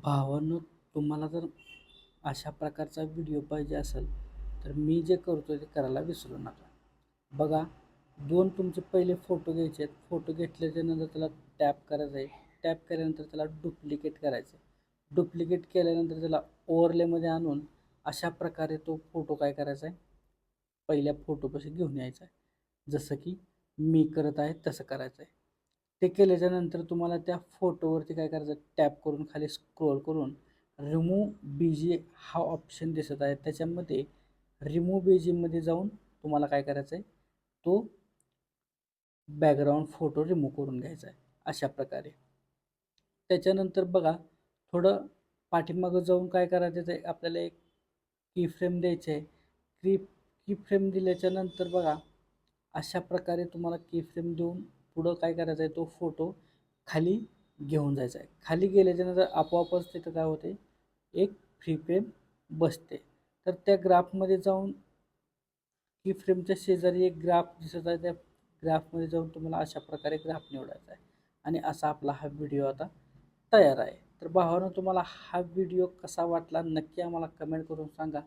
भावांनो, तुम्हाला जर अशा प्रकारचा व्हिडिओ पाहिजे असेल तर मी जे करतो ते करायला विसरू नका. बघा, दोन तुमचे पहिले फोटो घ्यायचे आहेत. फोटो घेतल्याच्या नंतर त्याला टॅप करायचं आहे. टॅप केल्यानंतर त्याला डुप्लिकेट करायचं आहे. डुप्लिकेट केल्यानंतर त्याला ओव्हरलेमध्ये आणून अशा प्रकारे तो फोटो काय करायचा आहे, पहिल्या फोटोपाशी घेऊन यायचा आहे. जसं की मी करत आहे तसं करायचं आहे. ते केल्याच्या नंतर तुम्हाला त्या फोटोवरती काय करायचं, टॅप करून खाली स्क्रोल करून रिमूव्ह बीजी हा ऑप्शन दिसत आहे. त्याच्यामध्ये रिमूव्ह बीजीमध्ये जाऊन तुम्हाला काय करायचं आहे, तो बॅकग्राऊंड फोटो रिमूव्ह करून घ्यायचा आहे अशा प्रकारे. त्याच्यानंतर बघा, थोडं पाठीमागं जाऊन काय करायचं आहे, आपल्याला एक की फ्रेम द्यायचे आहे. की फ्रेम दिल्याच्या नंतर बघा, अशा प्रकारे तुम्हाला की फ्रेम देऊन पुढं काय करायचं आहे, तो फोटो खाली घेऊन जायचा आहे. खाली गेल्याच्या नंतर आपोआपच तिथं काय होते, एक फ्री फ्रेम बसते. तर त्या ग्राफमध्ये जाऊन की फ्रेमच्या शेजारी एक ग्राफ दिसत आहे. त्या ग्राफमध्ये जाऊन तुम्हाला अशा प्रकारे ग्राफ निवडायचा आहे आणि असा आपला हा व्हिडिओ आता तयार आहे. तर भावांनो, तुम्हाला हा व्हिडिओ कसा वाटला नक्की आम्हाला कमेंट करून सांगा.